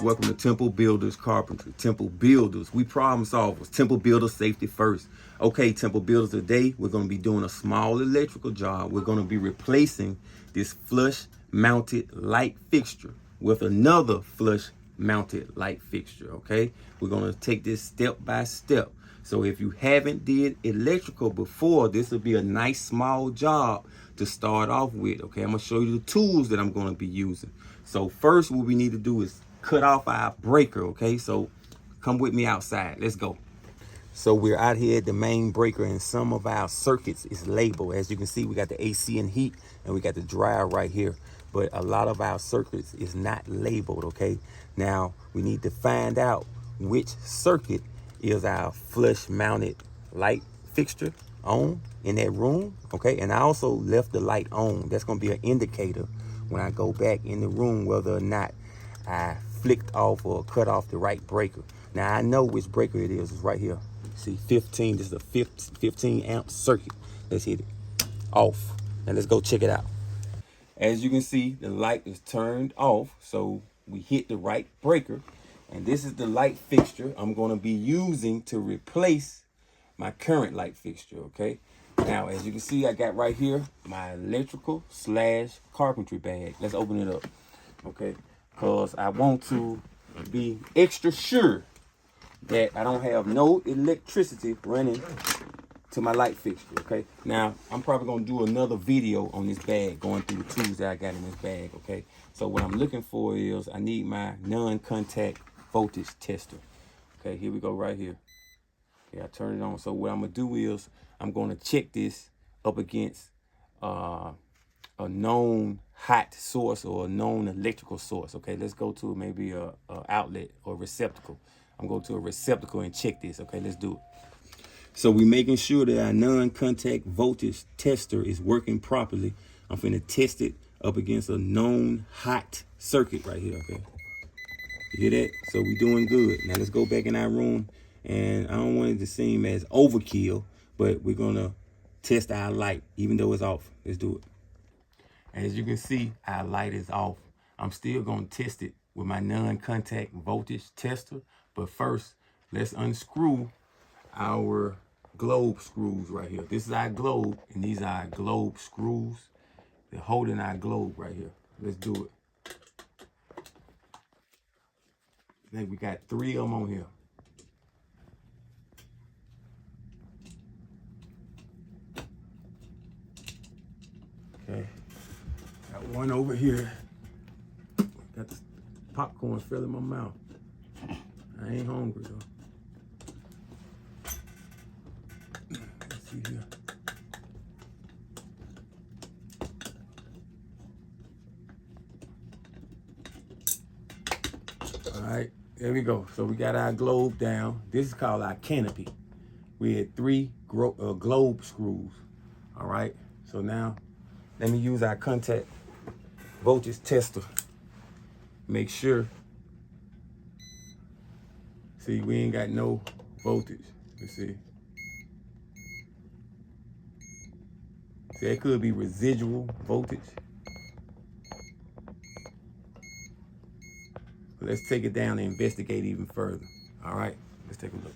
Welcome to Temple Builders Carpentry. Temple Builders, we problem solvers. Temple Builders, safety first. Okay, Temple Builders, today we're going to be doing a small electrical job. We're going to be replacing this flush mounted light fixture with another flush mounted light fixture. Okay, we're going to take this step by step. So if you haven't did electrical before, this will be a nice small job to start off with. Okay, I'm going to show you the tools that I'm going to be using. So first, what we need to do is cut off our breaker. Okay, so come with me outside. Let's go. So we're out here at the main breaker, and some of our circuits is labeled. As you can see, we got the AC and heat, and we got the dryer right here. But a lot of our circuits is not labeled. Okay, now we need to find out which circuit is our flush mounted light fixture on in that room. Okay, and I also left the light on. That's going to be an indicator when I go back in the room whether or not I flicked off or cut off the right breaker. Now I know which breaker it is. It's right here. See, 15. This is a 15 amp circuit. Let's hit it off. Now let's go check it out. As you can see, the light is turned off, so we hit the right breaker. And this is the light fixture I'm going to be using to replace my current light fixture. Okay, now as you can see, I got right here my electrical / carpentry bag. Let's open it up. Okay, because I want to be extra sure that I don't have no electricity running to my light fixture. Okay, now I'm probably going to do another video on this bag, going through the tools that I got in this bag. Okay, so what I'm looking for is I need my non-contact voltage tester. Okay, here we go right here. Okay, I turn it on. So what I'm gonna do is I'm gonna check this up against a known hot source or a known electrical source. Okay, let's go to maybe a outlet or receptacle. I'm going to a receptacle and check this. Okay, let's do it. So we're making sure that our non-contact voltage tester is working properly. I'm finna test it up against a known hot circuit right here. Okay, you hear that? So we're doing good. Now let's go back in our room, and I don't want it to seem as overkill, but we're gonna test our light even though it's off. Let's do it. As you can see, our light is off. I'm still gonna test it with my non-contact voltage tester, but first let's unscrew our globe screws right here. This is our globe, and these are our globe screws. They're holding our globe right here. Let's do it. I think we got 3 of them on here. Okay, got one over here. Got the popcorn filling my mouth. I ain't hungry though. Let's see here. All right, there we go. So we got our globe down. This is called our canopy. We had 3 globe screws. All right, so now let me use our contact voltage tester. Make sure. See, we ain't got no voltage. Let's see. See, it could be residual voltage. Let's take it down and investigate even further. All right, let's take a look.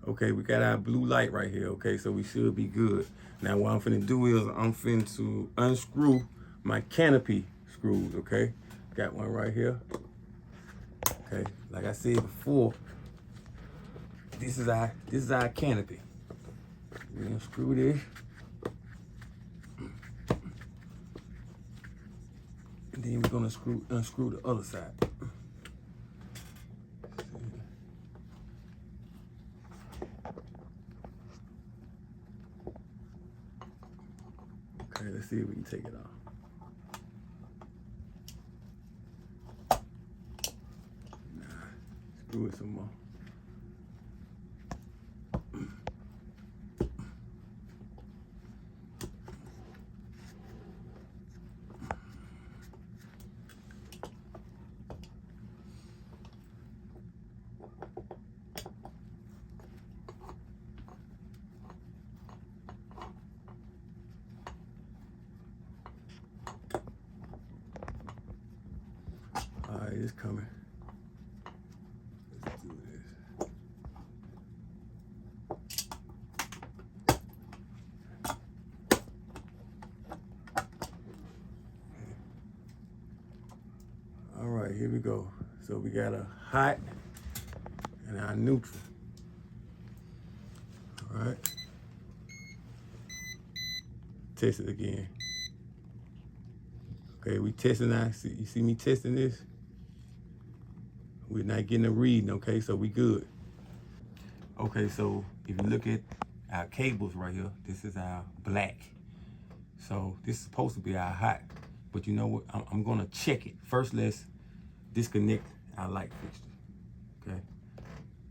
Okay, we got our blue light right here. Okay, so we should be good. Now what I'm finna do is I'm finna to unscrew my canopy screws. Okay, got one right here. Okay, like I said before, this is our canopy. We're gonna screw this. And then we're gonna unscrew the other side. Okay, let's see if we can take it off. Nah, screw it some more. All right, it's coming. All right, here we go. So we got a hot and our neutral. All right. Test it again. Okay, we testing now. You see me testing this? We're not getting a reading, okay? So we good. Okay, so if you look at our cables right here, this is our black. So this is supposed to be our hot. But you know what? I'm gonna check it. First, let's disconnect our light fixture. Okay.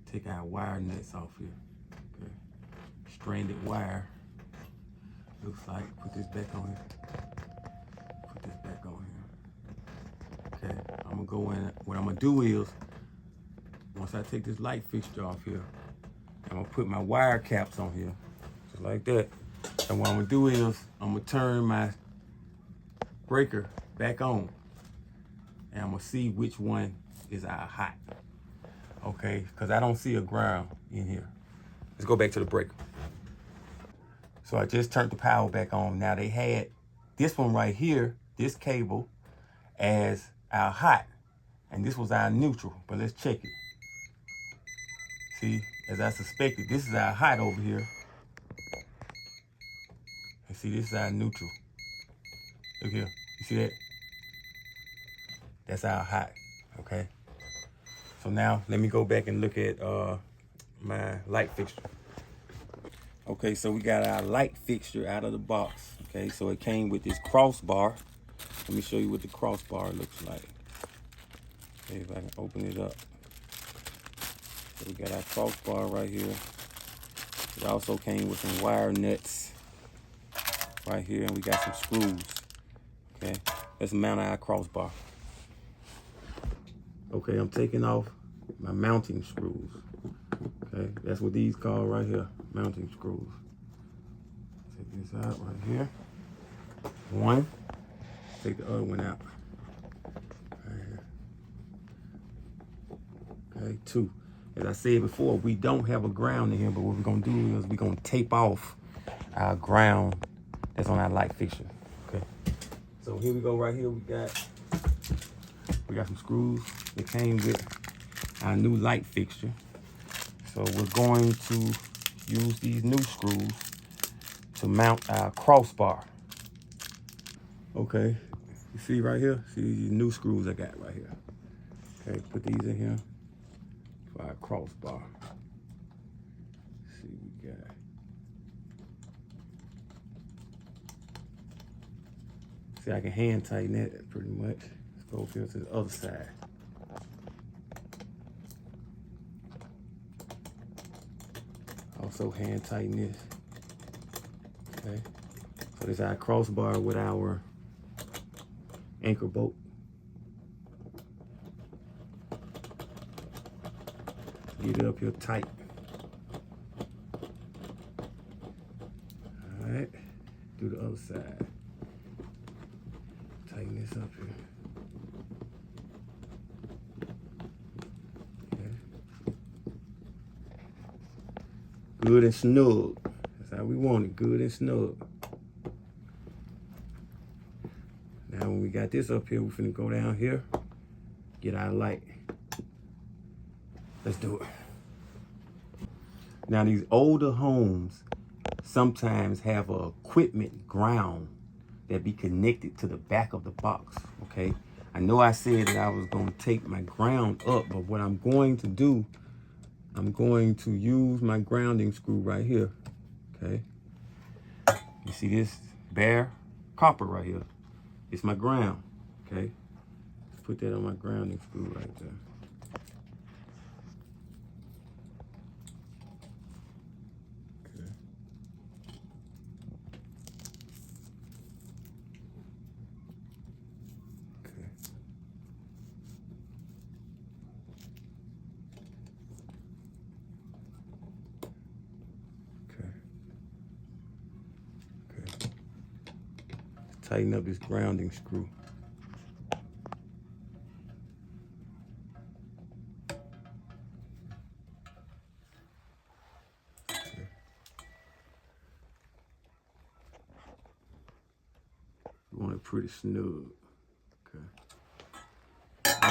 Take our wire nuts off here. Okay. Stranded wire. Looks like. Put this back on here. Put this back on here. Okay. I'm gonna go in. What I'm gonna do is, once I take this light fixture off here, I'm gonna put my wire caps on here, just like that. And what I'm gonna do is, I'm gonna turn my breaker back on, and I'm gonna see which one is our hot. Okay, because I don't see a ground in here. Let's go back to the breaker. So I just turned the power back on. Now they had this one right here, this cable, as our hot, and this was our neutral. But let's check it. See, as I suspected, this is our hot over here. And see, this is our neutral. Look here, you see that? That's our hot, okay? So now, let me go back and look at my light fixture. Okay, so we got our light fixture out of the box. Okay, so it came with this crossbar. Let me show you what the crossbar looks like. Okay, if I can open it up. So we got our crossbar right here. It also came with some wire nuts right here, and we got some screws. Okay, let's mount our crossbar. Okay, I'm taking off my mounting screws. Okay, that's what these call right here, mounting screws. Take this out right here. One, take the other one out. Right here. Okay, two. As I said before, we don't have a ground in here, but what we're gonna do is we're gonna tape off our ground that's on our light fixture. Okay. So here we go right here, we got some screws that came with our new light fixture. So we're going to use these new screws to mount our crossbar. Okay, you see right here? See these new screws I got right here. Okay, put these in here for our crossbar. Let's see what we got. See, I can hand tighten that pretty much. Let's go over here to the other side. Also hand tighten this. Okay, so this is our crossbar with our anchor bolt. Get it up here tight. All right, do the other side. Tighten this up here. Okay. Good and snug. That's how we want it, good and snug. Now when we got this up here, we're finna go down here, get our light. Let's do it. Now these older homes sometimes have a equipment ground that be connected to the back of the box, okay? I know I said that I was gonna take my ground up, but what I'm going to do, I'm going to use my grounding screw right here, okay? You see this bare copper right here? It's my ground, okay? Let's put that on my grounding screw right there. Tighten up this grounding screw. Okay. You want it pretty snug. Okay.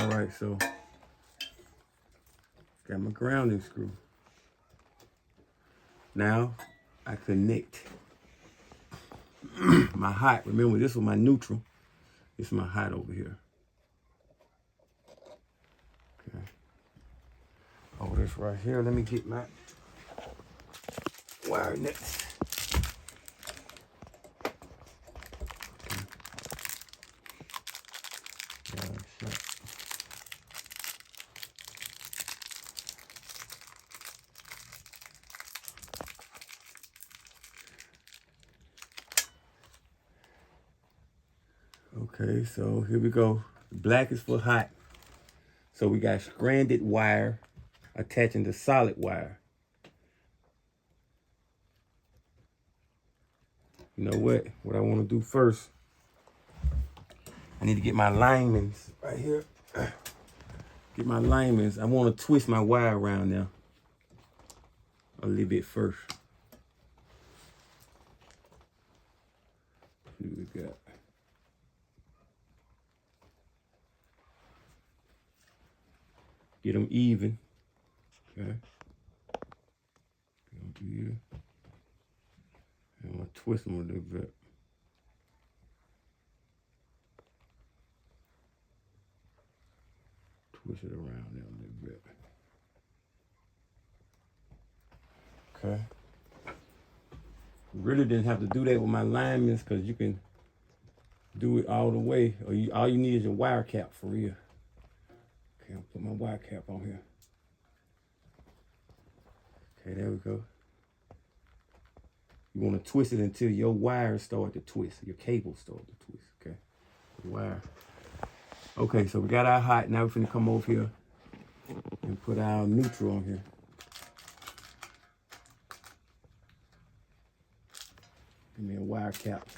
All right, so got my grounding screw. Now I connect my hot. Remember, this was my neutral. This is my hot over here. Okay. Oh, this right here. Let me get my wire nuts. Okay, so here we go. Black is for hot. So we got stranded wire attaching to solid wire. You know what? What I want to do first, I need to get my linements right here. Get my linements. I want to twist my wire around now a little bit first. See what we got. Get them even. Okay. Get them even. I'm gonna twist them a little bit. Twist it around there a little bit. Okay. Really didn't have to do that with my linements because you can do it all the way. Or all you need is your wire cap for real. Okay, I'll put my wire cap on here. Okay, there we go. You want to twist it until your wires start to twist. Your cables start to twist, okay? The wire. Okay, so we got our hot. Now we're finna come over here and put our neutral on here. Give me a wire cap.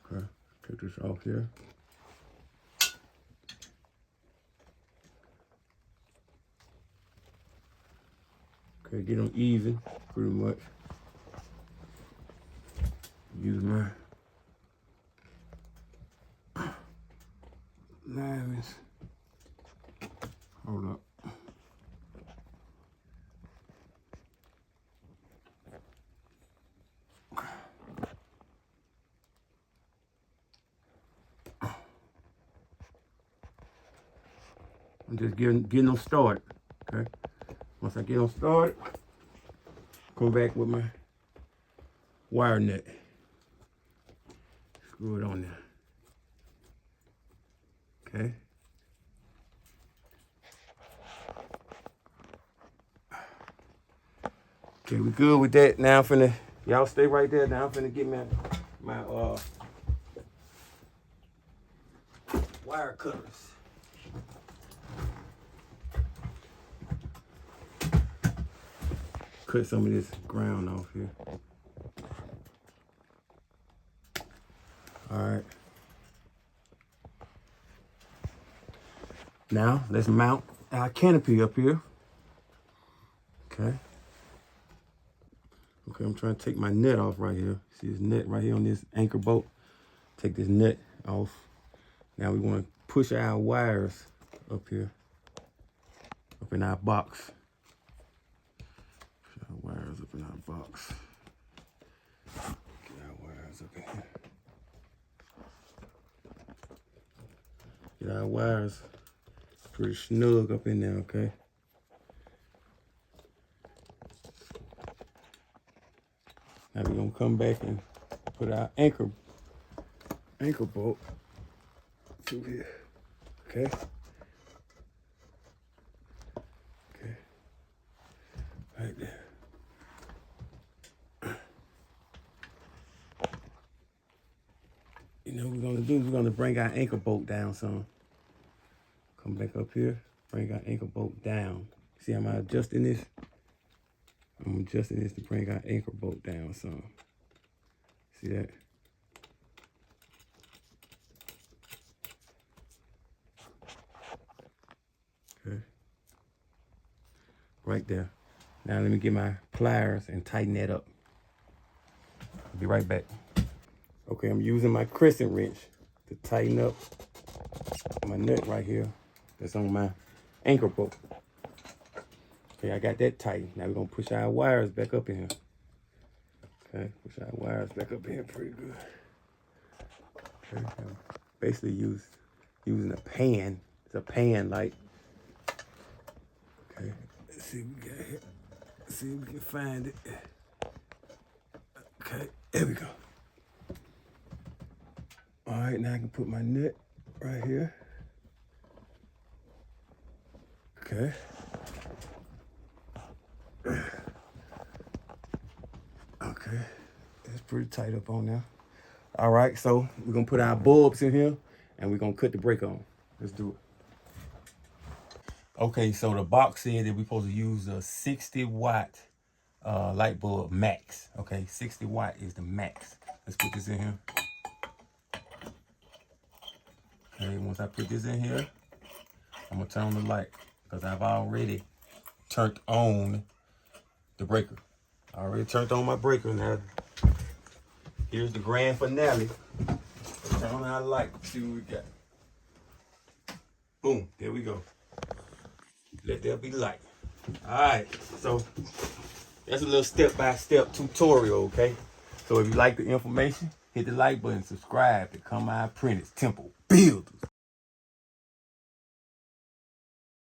Okay, take this off here. Okay, get them even, pretty much. Use my linements. Hold up. I'm just getting them started, okay? Once I get them started, come back with my wire nut. Screw it on there, okay? Okay, we good with that. Now I'm finna, y'all stay right there. Now I'm finna get my wire cutters. Cut some of this ground off here. All right. Now let's mount our canopy up here. Okay. Okay, I'm trying to take my net off right here. See this net right here on this anchor bolt? Take this net off. Now we want to push our wires up here, up in our box. Push our wires up in our box. Get our wires up in here. Get our wires pretty snug up in there, okay? Now we're gonna come back and put our anchor bolt through here, okay? Okay, right there. You know what we're gonna do is we're gonna bring our anchor bolt down some. Come back up here, bring our anchor bolt down. See how I'm adjusting this? I'm adjusting this to bring our anchor bolt down some. See that? Okay. Right there. Now let me get my pliers and tighten that up. I'll be right back. Okay, I'm using my crescent wrench to tighten up my nut right here. That's on my anchor bolt. Okay, I got that tight. Now we're gonna push our wires back up in here. Okay, push our wires back up in here pretty good. Okay, basically using a pan. It's a pan light. Okay, let's see what we got here. Let's see if we can find it. Okay, there we go. All right, now I can put my nut right here. Okay. Okay, that's pretty tight up on there. All right, so we're gonna put our bulbs in here and we're gonna cut the brake on. Let's do it. Okay, so the box said that we're supposed to use a 60-watt light bulb max. Okay, 60 watt is the max. Let's put this in here. Okay, once I put this in here, I'm gonna turn on the light because I've already turned on the breaker. I already turned on my breaker. Now, here's the grand finale. Let's turn on our light, see what we got. Boom, there we go. Let there be light. All right, so that's a little step-by-step tutorial, okay? So if you like the information, hit the like button, subscribe, become our apprentice, Temple Builder.